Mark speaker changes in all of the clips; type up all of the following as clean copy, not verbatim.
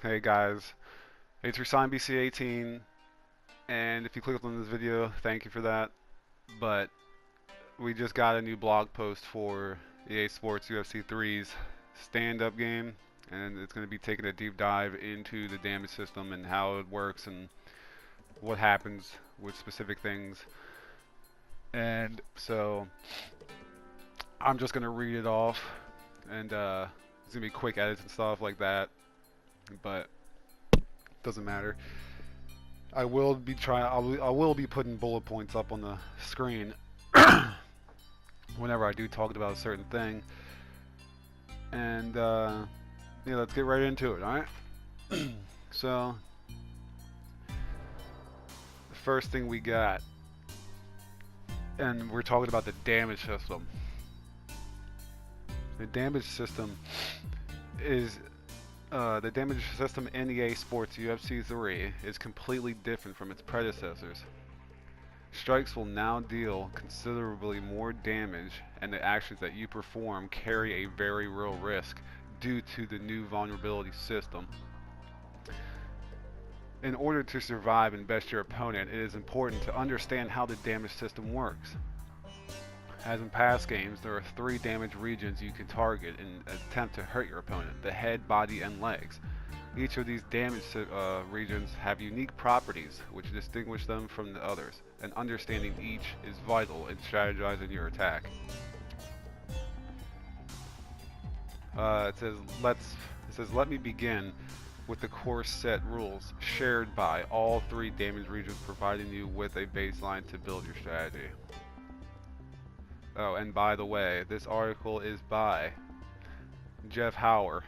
Speaker 1: Hey guys, it's Rasan BC18, and if you clicked on this video, thank you for that. But we just got a new blog post for EA Sports UFC 3's stand-up game, and it's going to be taking a deep dive into the damage system and how it works and what happens with specific things. And so I'm just going to read it off, and it's going to be quick edits and stuff like that, but it doesn't matter. I will be putting bullet points up on the screen whenever I do talk about a certain thing. And yeah, let's get right into it. All right. So the first thing we got, and we're talking about the damage system. The damage system is the damage system in EA Sports UFC 3 is completely different from its predecessors. Strikes will now deal considerably more damage, and the actions that you perform carry a very real risk due to the new vulnerability system. In order to survive and best your opponent, it is important to understand how the damage system works. As in past games, there are 3 damage regions you can target in an attempt to hurt your opponent: the head, body, and legs. Each of these damage regions have unique properties which distinguish them from the others, and understanding each is vital in strategizing your attack. Let me begin with the core set rules shared by all 3 damage regions, providing you with a baseline to build your strategy. Oh, and by the way, this article is by Jeff Hauer,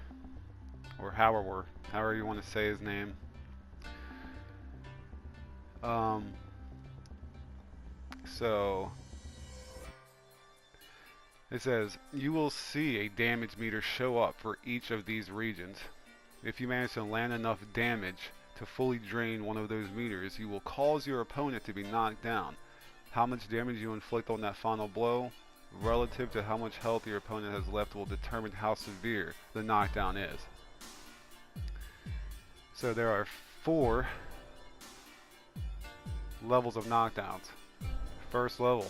Speaker 1: or Hauer, however you want to say his name. So it says, you will see a damage meter show up for each of these regions. If you manage to land enough damage to fully drain one of those meters, you will cause your opponent to be knocked down. How much damage you inflict on that final blow, relative to how much health your opponent has left, will determine how severe the knockdown is. So there are 4 levels of knockdowns. First level,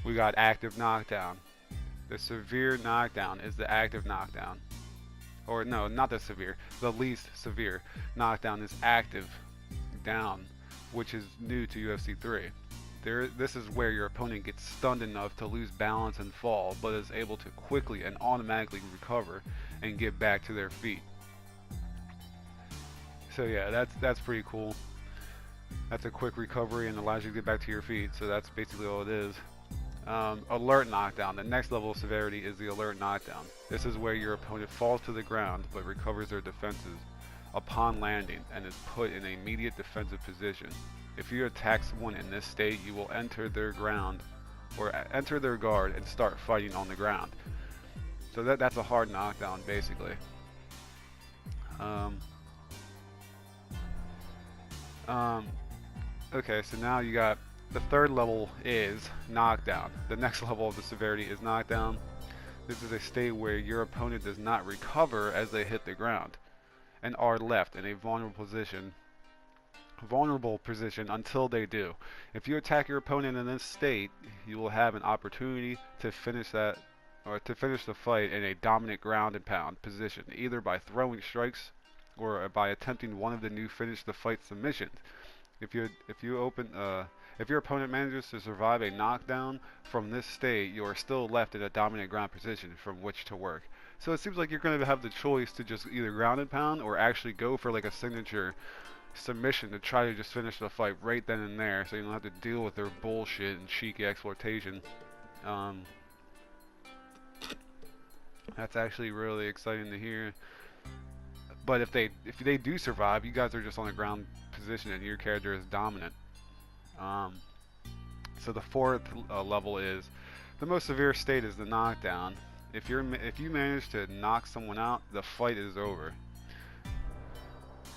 Speaker 1: we got active knockdown. The severe knockdown is the active knockdown. Or no, not the severe. The least severe knockdown is active down, which is new to UFC 3. This is where your opponent gets stunned enough to lose balance and fall, but is able to quickly and automatically recover and get back to their feet. So yeah, that's pretty cool. That's a quick recovery and allows you to get back to your feet. So that's basically all it is. Alert knockdown. The next level of severity is the alert knockdown. This is where your opponent falls to the ground but recovers their defenses upon landing and is put in an immediate defensive position. If you attack someone in this state, you will enter their ground or enter their guard and start fighting on the ground. So that's a hard knockdown basically. Okay, so now you got the third level is knockdown. The next level of the severity is knockdown. This is a state where your opponent does not recover as they hit the ground and are left in a vulnerable position until they do. If you attack your opponent in this state, you will have an opportunity to finish the fight in a dominant ground and pound position, either by throwing strikes or by attempting one of the new finish the fight submissions. If your opponent manages to survive a knockdown from this state, you are still left in a dominant ground position from which to work. So it seems like you're going to have the choice to just either ground and pound or actually go for like a signature submission to try to just finish the fight right then and there, so you don't have to deal with their bullshit and cheeky exploitation. That's actually really exciting to hear. But if they do survive, you guys are just on the ground position and your character is dominant. So the 4th level is the most severe state is the knockdown. If you manage to knock someone out, the fight is over.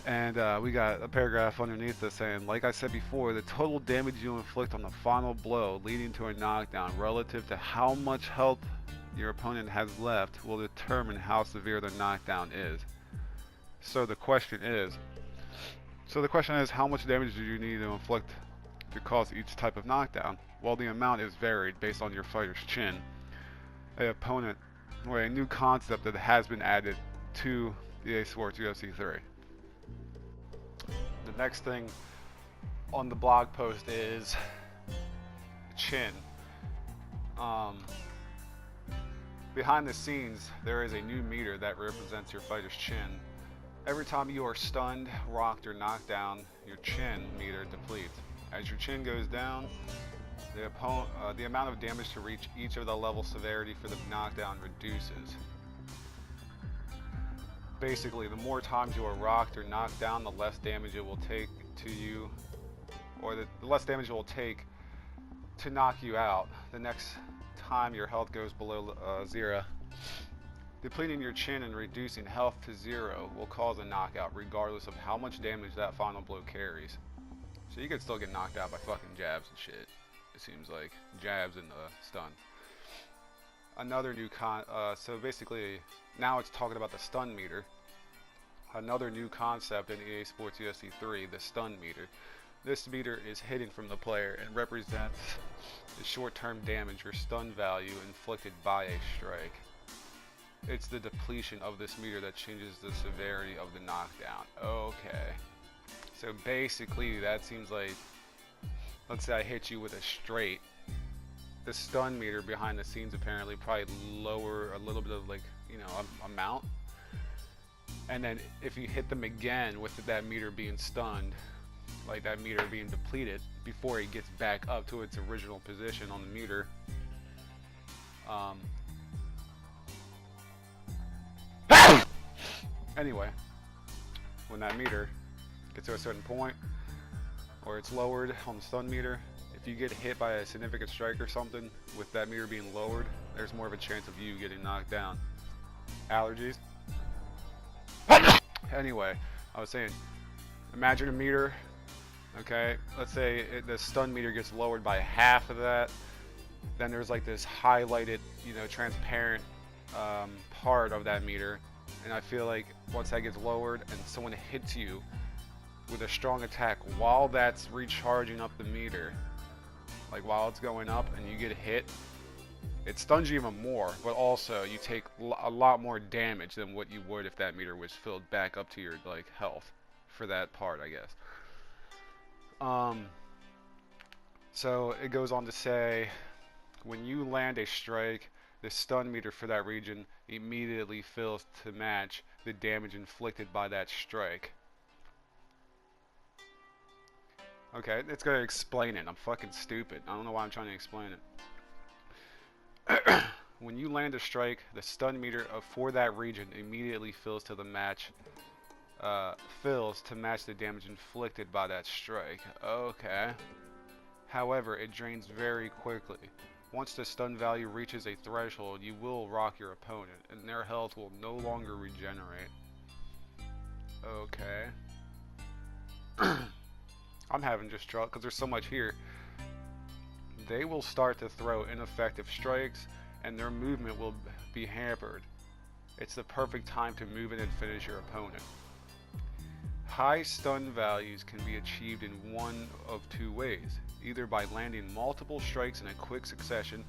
Speaker 1: And we got a paragraph underneath this saying, like I said before, the total damage you inflict on the final blow leading to a knockdown relative to how much health your opponent has left will determine how severe the knockdown is. So the question is, how much damage do you need to inflict to cause each type of knockdown? Well, the amount is varied based on your fighter's chin, a opponent, or a new concept that has been added to EA Sports UFC 3. The next thing on the blog post is chin. Behind the scenes, there is a new meter that represents your fighter's chin. Every time you are stunned, rocked, or knocked down, your chin meter depletes. As your chin goes down, the amount of damage to reach each of the level severity for the knockdown reduces. Basically, the more times you are rocked or knocked down, the less damage it will take to you, or the less damage it will take to knock you out the next time your health goes below 0. Depleting your chin and reducing health to 0 will cause a knockout regardless of how much damage that final blow carries. So you can still get knocked out by fucking jabs and shit. It seems like jabs and stun. Another new so basically now it's talking about the stun meter. Another new concept in EA Sports UFC 3, the stun meter. This meter is hidden from the player and represents the short-term damage or stun value inflicted by a strike. It's the depletion of this meter that changes the severity of the knockdown. Okay. So basically that seems like, let's say I hit you with a straight. The stun meter behind the scenes apparently probably lower a little bit of amount. And then if you hit them again with that meter being stunned, like that meter being depleted before it gets back up to its original position on the meter, anyway, when that meter gets to a certain point, or it's lowered on the stun meter, if you get hit by a significant strike or something with that meter being lowered, there's more of a chance of you getting knocked down. Allergies? Anyway, I was saying, imagine a meter, okay? Let's say the stun meter gets lowered by half of that. Then there's like this highlighted, transparent part of that meter. And I feel like once that gets lowered and someone hits you with a strong attack while that's recharging up the meter, like while it's going up and you get hit, it stuns you even more, but also you take a lot more damage than what you would if that meter was filled back up to your health for that part, I guess. So it goes on to say, when you land a strike, the stun meter for that region immediately fills to match the damage inflicted by that strike. Okay, it's gonna explain it. I'm fucking stupid. I don't know why I'm trying to explain it. When you land a strike, the stun meter for that region immediately fills to match the damage inflicted by that strike. Okay. However, it drains very quickly. Once the stun value reaches a threshold, you will rock your opponent, and their health will no longer regenerate. Okay. I'm having just trouble because there's so much here. They will start to throw ineffective strikes, and their movement will be hampered. It's the perfect time to move in and finish your opponent. High stun values can be achieved in one of two ways. Either by landing multiple strikes in a quick succession,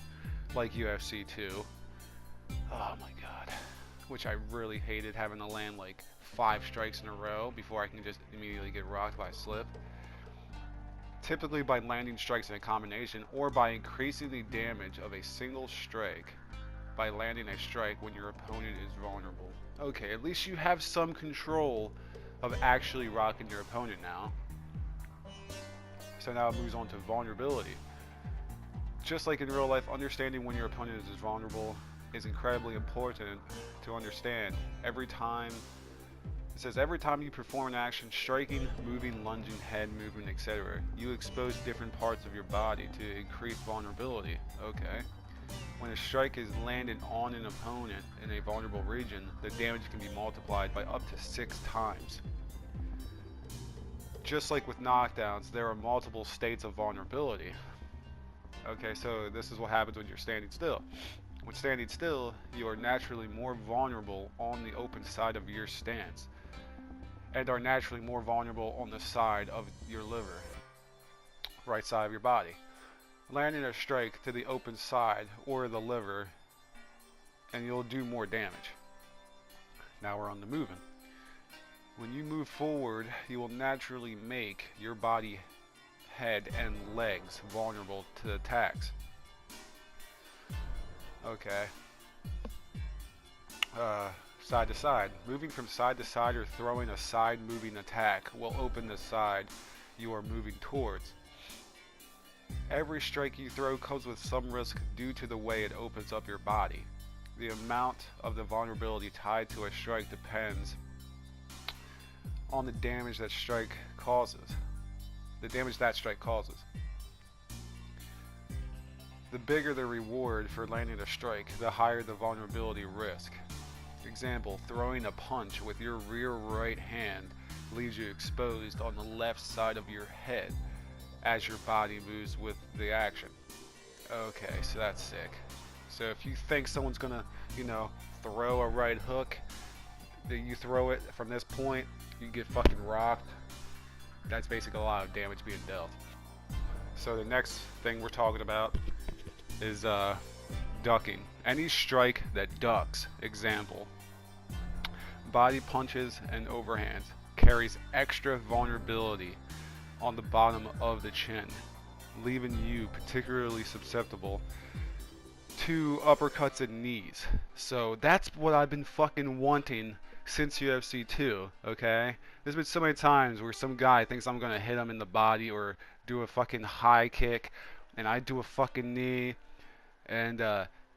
Speaker 1: like UFC 2. Oh my god. Which I really hated, having to land like 5 strikes in a row before I can just immediately get rocked by a slip. Typically by landing strikes in a combination, or by increasing the damage of a single strike by landing a strike when your opponent is vulnerable. Okay, at least you have some control of actually rocking your opponent now. So now it moves on to vulnerability. Just like in real life, understanding when your opponent is vulnerable is incredibly important to understand. Every time you perform an action, striking, moving, lunging, head movement, etc., you expose different parts of your body to increase vulnerability. Okay. When a strike is landed on an opponent in a vulnerable region, the damage can be multiplied by up to 6 times. Just like with knockdowns, there are multiple states of vulnerability. Okay, so this is what happens when you're standing still. When standing still, you are naturally more vulnerable on the open side of your stance. and are naturally more vulnerable on the side of your liver, right side of your body. Landing a strike to the open side or the liver, and you'll do more damage. Now we're on the moving. When you move forward, you will naturally make your body, head, and legs vulnerable to attacks. Okay. Side to side. Moving from side to side or throwing a side moving attack will open the side you are moving towards. Every strike you throw comes with some risk due to the way it opens up your body. The amount of the vulnerability tied to a strike depends on the damage that strike causes. The bigger the reward for landing a strike, the higher the vulnerability risk. Example, throwing a punch with your rear right hand leaves you exposed on the left side of your head as your body moves with the action. Okay, so that's sick. So if you think someone's gonna, throw a right hook, that you throw it from this point, you get fucking rocked. That's basically a lot of damage being dealt. So the next thing we're talking about is ducking. Any strike that ducks, example, body punches and overhands, carries extra vulnerability on the bottom of the chin, leaving you particularly susceptible to uppercuts and knees. So that's what I've been fucking wanting since UFC 2, okay? There's been so many times where some guy thinks I'm gonna hit him in the body or do a fucking high kick, and I do a fucking knee, and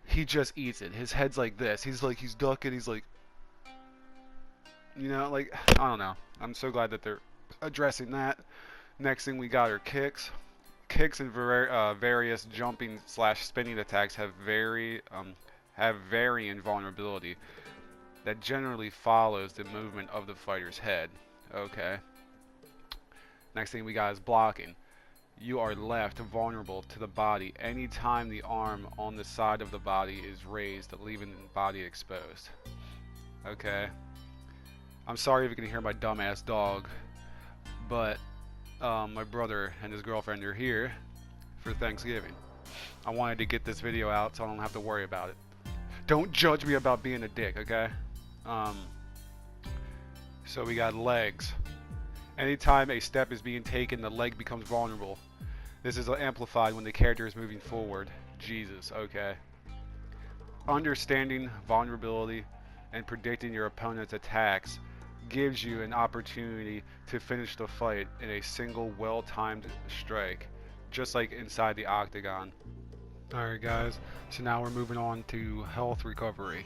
Speaker 1: he just eats it. His head's like this. He's ducking, he's like, I don't know. I'm so glad that they're addressing that. Next thing we got are kicks. Kicks and various jumping / spinning attacks have varying vulnerability that generally follows the movement of the fighter's head. Okay. Next thing we got is blocking. You are left vulnerable to the body anytime the arm on the side of the body is raised, leaving the body exposed. Okay. I'm sorry if you can hear my dumbass dog, but my brother and his girlfriend are here for Thanksgiving. I wanted to get this video out so I don't have to worry about it. Don't judge me about being a dick, okay? So we got legs. Anytime a step is being taken, the leg becomes vulnerable. This is amplified when the character is moving forward. Jesus, okay. Understanding vulnerability and predicting your opponent's attacks gives you an opportunity to finish the fight in a single well-timed strike, just like inside the octagon. Alright guys, so now we're moving on to health recovery.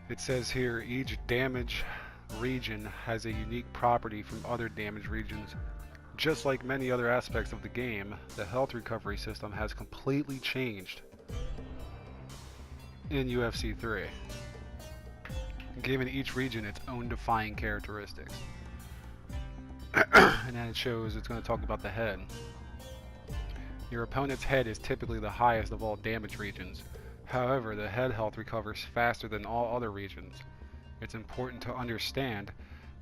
Speaker 1: It says here, each damage region has a unique property from other damage regions. Just like many other aspects of the game, the health recovery system has completely changed in UFC 3, giving each region its own defining characteristics. And then it shows it's going to talk about the head. Your opponent's head is typically the highest of all damage regions. However, the head health recovers faster than all other regions. It's important to understand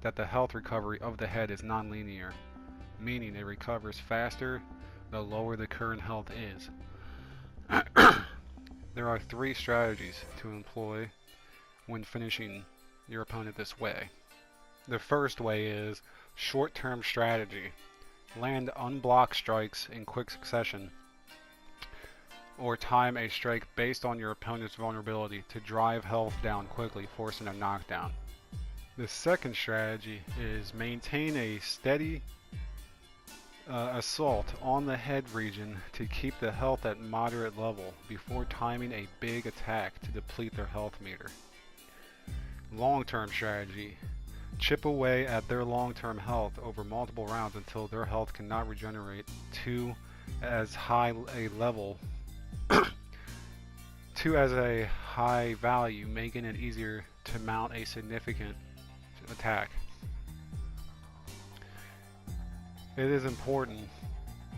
Speaker 1: that the health recovery of the head is non-linear, meaning it recovers faster the lower the current health is. There are 3 strategies to employ when finishing your opponent this way. The first way is short-term strategy. Land unblocked strikes in quick succession, or time a strike based on your opponent's vulnerability to drive health down quickly, forcing a knockdown. The second strategy is maintain a steady assault on the head region to keep the health at moderate level before timing a big attack to deplete their health meter. Long-term strategy. Chip away at their long-term health over multiple rounds until their health cannot regenerate to as high a level to as a high value, making it easier to mount a significant attack. It is important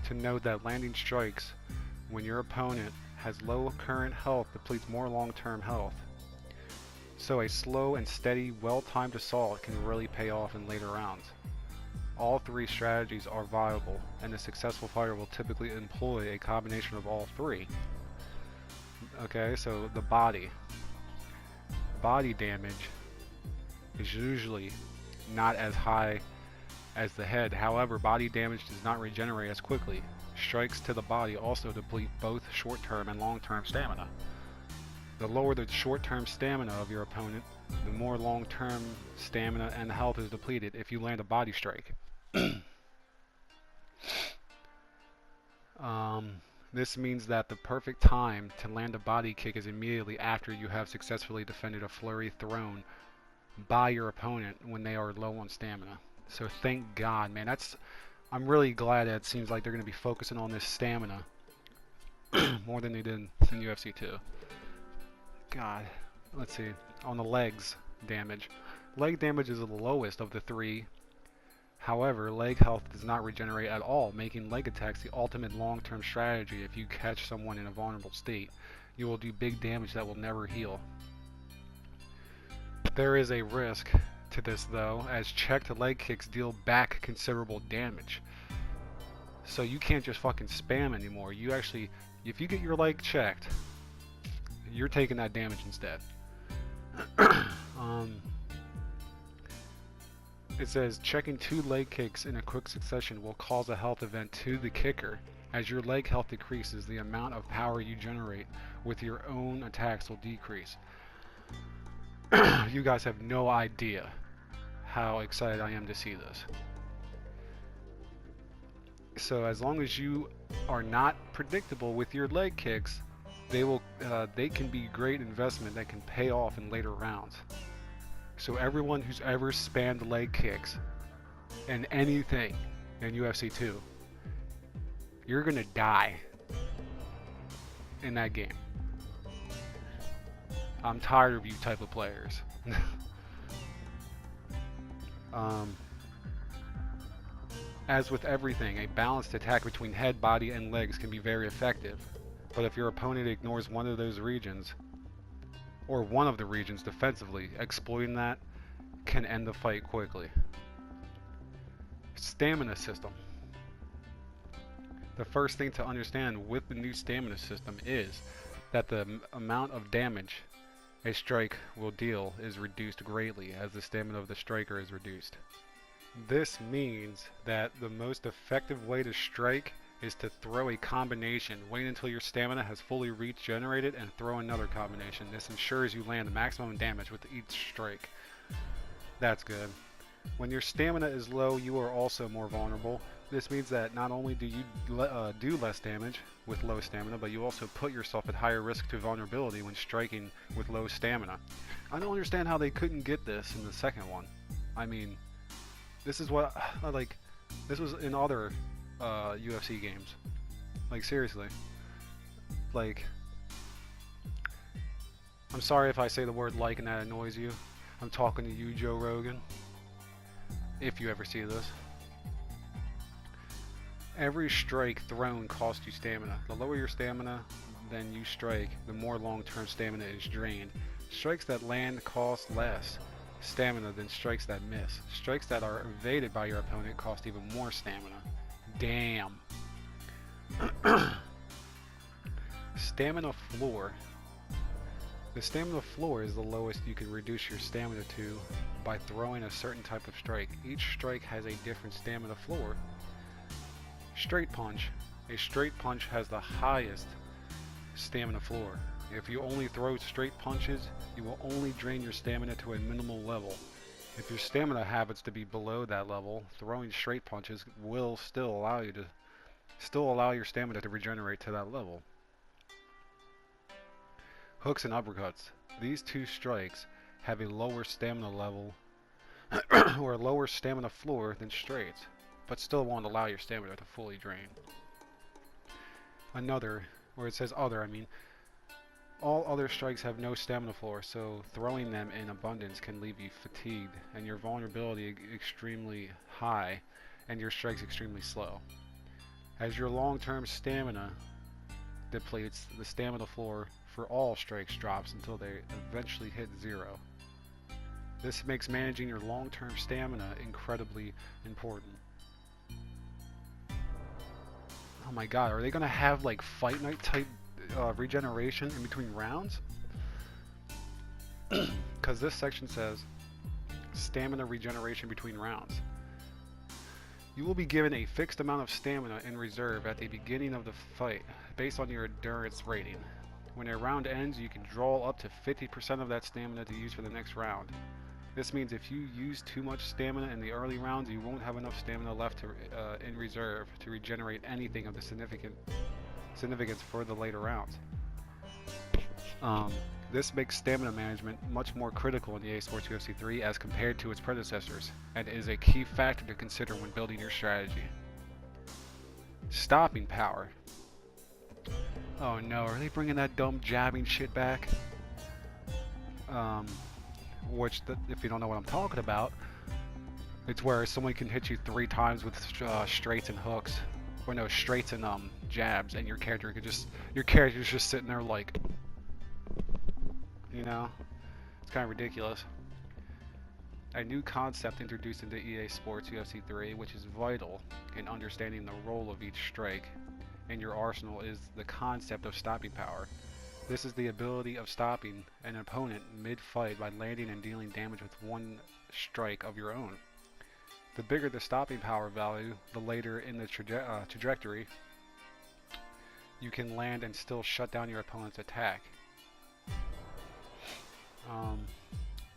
Speaker 1: to note that landing strikes when your opponent has low current health depletes more long-term health. So a slow and steady, well-timed assault can really pay off in later rounds. All three strategies are viable, and a successful fighter will typically employ a combination of all three. Okay, so the body. Body damage is usually not as high as the head. However, body damage does not regenerate as quickly. Strikes to the body also deplete both short-term and long-term stamina. The lower the short-term stamina of your opponent, the more long-term stamina and health is depleted if you land a body strike. This means that the perfect time to land a body kick is immediately after you have successfully defended a flurry thrown by your opponent when they are low on stamina. So thank God, man. I'm really glad that it seems like they're going to be focusing on this stamina more than they did in UFC 2. God, let's see. On the legs damage. Leg damage is the lowest of the three. However, leg health does not regenerate at all, making leg attacks the ultimate long-term strategy. If you catch someone in a vulnerable state, you will do big damage that will never heal. There is a risk to this though, as checked leg kicks deal back considerable damage. So you can't just fucking spam anymore. You actually, if you get your leg checked, you're taking that damage instead. It says checking 2 leg kicks in a quick succession will cause a health event to the kicker. As your leg health decreases, the amount of power you generate with your own attacks will decrease. You guys have no idea how excited I am to see this. So as long as you are not predictable with your leg kicks, they can be great investment that can pay off in later rounds. So everyone who's ever spammed leg kicks in anything in UFC 2, you're gonna die in that game. I'm tired of you type of players. As with everything, a balanced attack between head, body, and legs can be very effective. But if your opponent ignores one of those regions, or one of the regions defensively, exploiting that can end the fight quickly. Stamina system. The first thing to understand with the new stamina system is that the amount of damage a strike will deal is reduced greatly as the stamina of the striker is reduced. This means that the most effective way to strike is to throw a combination. Wait until your stamina has fully regenerated and throw another combination. This ensures you land the maximum damage with each strike. That's good. When your stamina is low, you are also more vulnerable. This means that not only do you do less damage with low stamina, but you also put yourself at higher risk to vulnerability when striking with low stamina. I don't understand how they couldn't get this in the second one. I mean, this is what, like, this was in other UFC games. Like, seriously. Like, I'm sorry if I say the word like and that annoys you. I'm talking to you, Joe Rogan. If you ever see this. Every strike thrown costs you stamina. The lower your stamina than you strike, the more long-term stamina is drained. Strikes that land cost less stamina than strikes that miss. Strikes that are evaded by your opponent cost even more stamina. Damn. Stamina floor. The stamina floor is the lowest you can reduce your stamina to by throwing a certain type of strike. Each strike has a different stamina floor. Straight punch. A straight punch has the highest stamina floor. If you only throw straight punches, you will only drain your stamina to a minimal level. If your stamina happens to be below that level, throwing straight punches will still allow your stamina to regenerate to that level. Hooks and uppercuts. These two strikes have a lower stamina level or a lower stamina floor than straights, but still won't allow your stamina to fully drain. Another, where it says other, I mean, all other strikes have no stamina floor, so throwing them in abundance can leave you fatigued and your vulnerability extremely high and your strikes extremely slow. As your long-term stamina depletes, the stamina floor for all strikes drops until they eventually hit 0. This makes managing your long-term stamina incredibly important. Oh my god, are they gonna have like Fight Night type regeneration in between rounds? Because this section says stamina regeneration between rounds. You will be given a fixed amount of stamina in reserve at the beginning of the fight based on your endurance rating. When a round ends, you can draw up to 50% of that stamina to use for the next round. This means if you use too much stamina in the early rounds, you won't have enough stamina left in reserve to regenerate anything of the significance for the later rounds. This makes stamina management much more critical in EA Sports UFC 3 as compared to its predecessors, and is a key factor to consider when building your strategy. Stopping power. Oh no, are they bringing that dumb jabbing shit back? If you don't know what I'm talking about, it's where someone can hit you 3 times with straights and hooks, or no, straights and jabs, and your character's just sitting there like, you know, it's kind of ridiculous. A new concept introduced into EA Sports UFC 3, which is vital in understanding the role of each strike in your arsenal, is the concept of stopping power. This is the ability of stopping an opponent mid-fight by landing and dealing damage with one strike of your own. The bigger the stopping power value, the later in the trajectory you can land and still shut down your opponent's attack.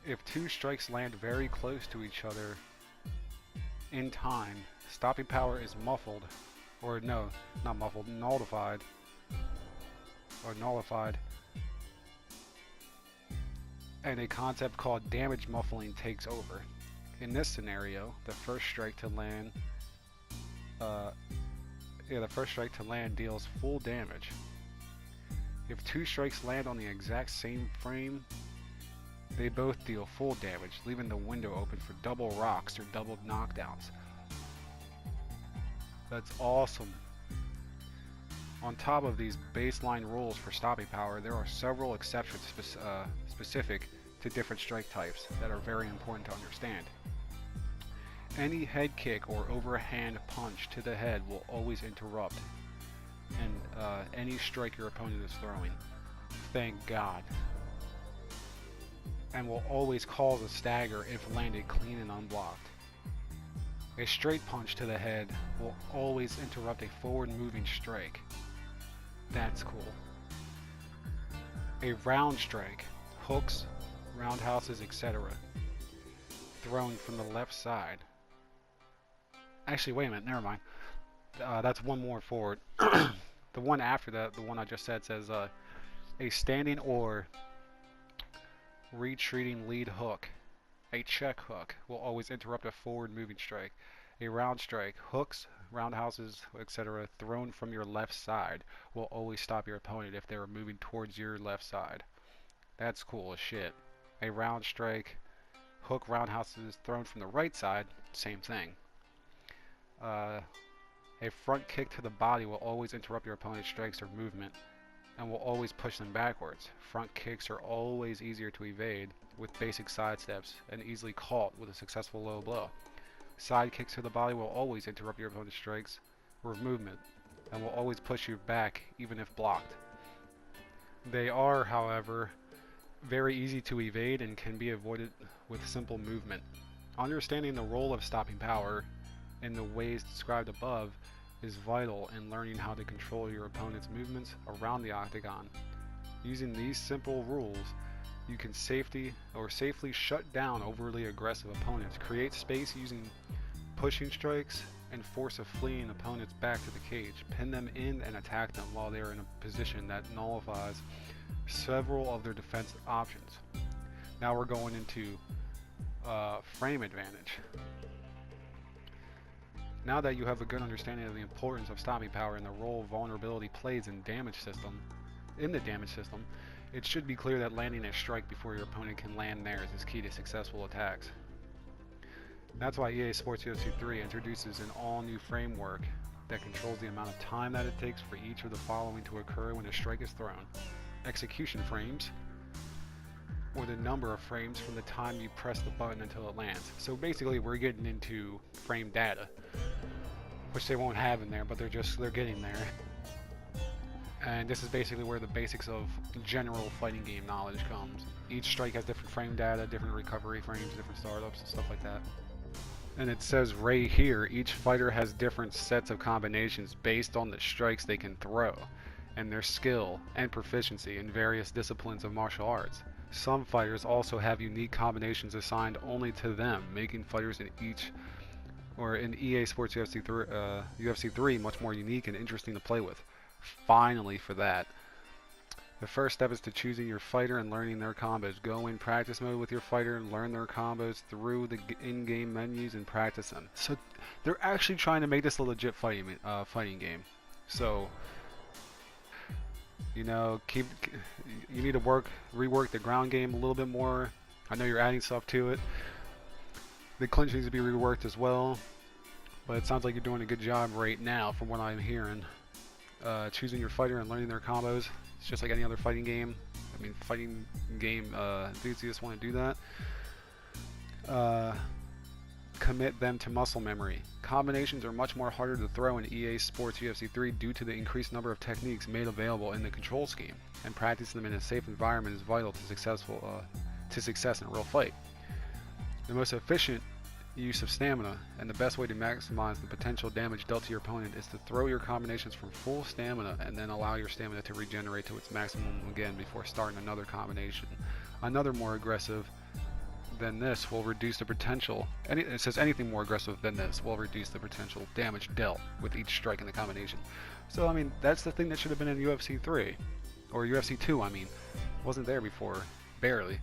Speaker 1: If 2 strikes land very close to each other in time, stopping power is muffled, or no, not muffled, nullified, and a concept called damage muffling takes over. In this scenario, the first strike to land deals full damage. If 2 strikes land on the exact same frame, they both deal full damage, leaving the window open for double rocks or double knockdowns. That's awesome. On top of these baseline rules for stopping power, there are several exceptions specific to different strike types that are very important to understand. Any head kick or overhand punch to the head will always interrupt any strike your opponent is throwing. Thank God. And will always cause a stagger if landed clean and unblocked. A straight punch to the head will always interrupt a forward moving strike. That's cool. A round strike, hooks, roundhouses, etc., thrown from the left side. Actually, wait a minute, never mind. That's one more forward. The one after that, the one I just said, says a standing or retreating lead hook. A check hook will always interrupt a forward moving strike. A round strike, hooks, roundhouses, etc., thrown from your left side will always stop your opponent if they are moving towards your left side. That's cool as shit. A round strike, hook, roundhouses thrown from the right side, same thing. A front kick to the body will always interrupt your opponent's strikes or movement and will always push them backwards. Front kicks are always easier to evade with basic side steps and easily caught with a successful low blow. Side kicks to the body will always interrupt your opponent's strikes or movement and will always push you back even if blocked. They are, however, very easy to evade and can be avoided with simple movement. Understanding the role of stopping power in the ways described above is vital in learning how to control your opponent's movements around the octagon. Using these simple rules, you can safely shut down overly aggressive opponents, create space using pushing strikes, and force a fleeing opponents back to the cage, pin them in and attack them while they are in a position that nullifies several of their defense options. Now we're going into frame advantage. Now that you have a good understanding of the importance of stopping power and the role vulnerability plays in the damage system, it should be clear that landing a strike before your opponent can land theirs is key to successful attacks. That's why EA Sports UFC 3 introduces an all-new framework that controls the amount of time that it takes for each of the following to occur when a strike is thrown. Execution frames, or the number of frames from the time you press the button until it lands. So basically we're getting into frame data, which they won't have in there, but they're getting there. And this is basically where the basics of general fighting game knowledge comes. Each strike has different frame data, different recovery frames, different startups, and stuff like that. And it says right here, each fighter has different sets of combinations based on the strikes they can throw, and their skill and proficiency in various disciplines of martial arts. Some fighters also have unique combinations assigned only to them, making fighters in EA Sports UFC 3 much more unique and interesting to play with. Finally for that. The first step is to choosing your fighter and learning their combos. Go in practice mode with your fighter and learn their combos through the in-game menus and practice them. So they're actually trying to make this a legit fighting game. So you know, you need to rework the ground game a little bit more. I know you're adding stuff to it. The clinch needs to be reworked as well, but it sounds like you're doing a good job right now from what I'm hearing. Choosing your fighter and learning their combos. It's just like any other fighting game. I mean, fighting game enthusiasts want to do that. Commit them to muscle memory. Combinations are much more harder to throw in EA Sports UFC 3 due to the increased number of techniques made available in the control scheme, and practicing them in a safe environment is vital to success in a real fight. The most efficient use of stamina and the best way to maximize the potential damage dealt to your opponent is to throw your combinations from full stamina and then allow your stamina to regenerate to its maximum again before starting another combination. Another more aggressive than this will reduce the potential. It says anything more aggressive than this will reduce the potential damage dealt with each strike in the combination. So I mean, that's the thing that should have been in UFC 3 or UFC 2. I mean, wasn't there before, barely.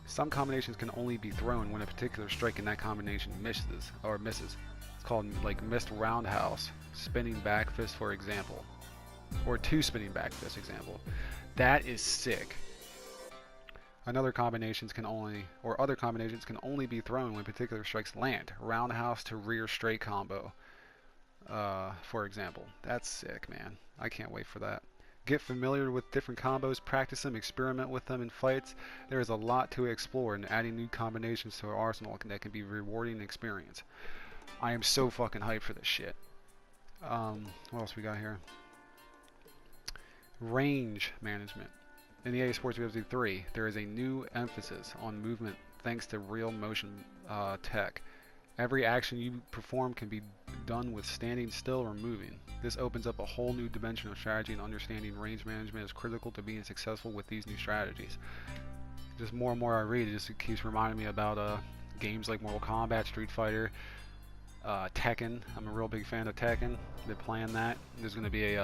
Speaker 1: Some combinations can only be thrown when a particular strike in that combination misses. It's called like missed roundhouse, spinning back fist, for example, or two spinning back fist example. That is sick. Other combinations can only be thrown when particular strikes land. Roundhouse to rear straight combo, for example. That's sick, man. I can't wait for that. Get familiar with different combos, practice them, experiment with them in fights. There is a lot to explore, and adding new combinations to our arsenal that can be a rewarding experience. I am so fucking hyped for this shit. What else we got here? Range management. In EA Sports UFC 3, there is a new emphasis on movement thanks to real motion tech. Every action you perform can be done with standing still or moving. This opens up a whole new dimension of strategy, and understanding range management is critical to being successful with these new strategies. Just more and more I read, it just keeps reminding me about games like Mortal Kombat, Street Fighter, Tekken. I'm a real big fan of Tekken. Been playing that. There's going to be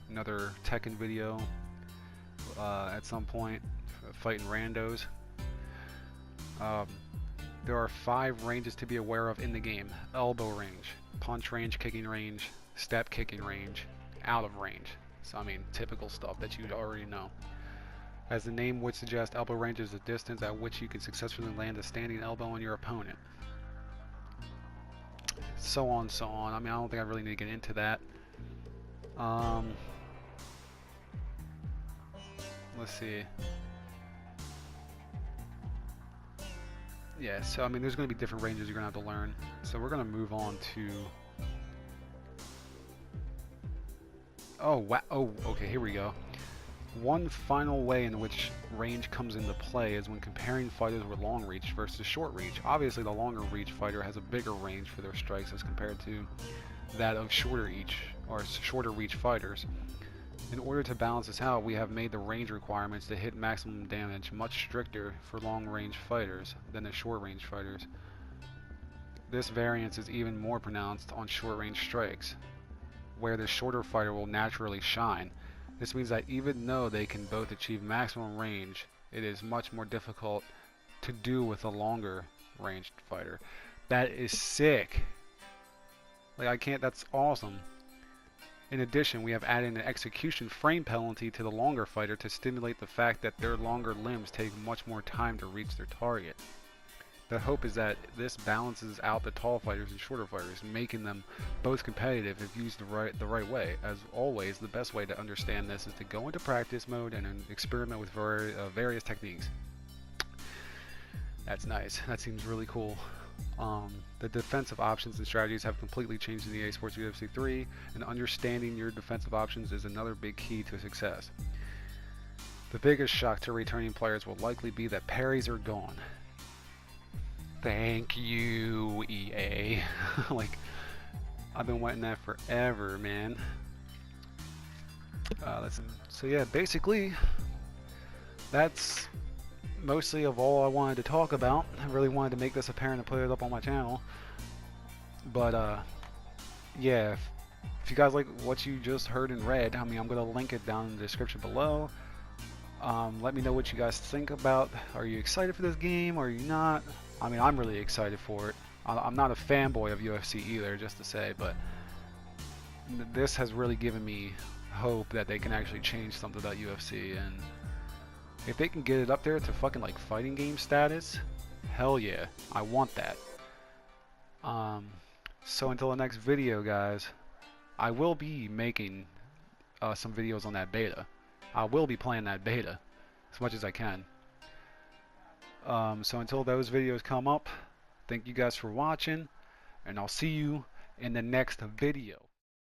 Speaker 1: another Tekken video at some point, fighting randos. There are 5 ranges to be aware of in the game. Elbow range, punch range, kicking range, step kicking range, out of range. So I mean, typical stuff that you already know. As the name would suggest, elbow range is the distance at which you can successfully land a standing elbow on your opponent. So on, so on. I mean, I don't think I really need to get into that. Let's see. Yeah, so I mean, there's going to be different ranges you're going to have to learn. So we're going to move on to... Oh, wow. Oh, okay, here we go. One final way in which range comes into play is when comparing fighters with long reach versus short reach. Obviously, the longer reach fighter has a bigger range for their strikes as compared to that of shorter reach fighters. In order to balance this out, we have made the range requirements to hit maximum damage much stricter for long-range fighters than the short-range fighters. This variance is even more pronounced on short-range strikes, where the shorter fighter will naturally shine. This means that even though they can both achieve maximum range, it is much more difficult to do with a longer-ranged fighter. That is sick. That's awesome. In addition, we have added an execution frame penalty to the longer fighter to stimulate the fact that their longer limbs take much more time to reach their target. The hope is that this balances out the tall fighters and shorter fighters, making them both competitive if used the right way. As always, the best way to understand this is to go into practice mode and experiment with various techniques. That's nice. That seems really cool. The defensive options and strategies have completely changed in EA Sports UFC 3, and understanding your defensive options is another big key to success. The biggest shock to returning players will likely be that parries are gone. Thank you, EA. Like, I've been wanting that forever, man. So yeah, basically, that's mostly of all I wanted to talk about. I really wanted to make this apparent and put it up on my channel. But yeah, if you guys like what you just heard and read, I mean, I'm gonna link it down in the description below. Let me know what you guys think about. Are you excited for this game? Or are you not? I mean, I'm really excited for it. I'm not a fanboy of UFC either, just to say, but this has really given me hope that they can actually change something about UFC, and if they can get it up there to fucking like fighting game status, hell yeah, I want that. So until the next video, guys, I will be making some videos on that beta. I will be playing that beta as much as I can. So until those videos come up, thank you guys for watching, and I'll see you in the next video.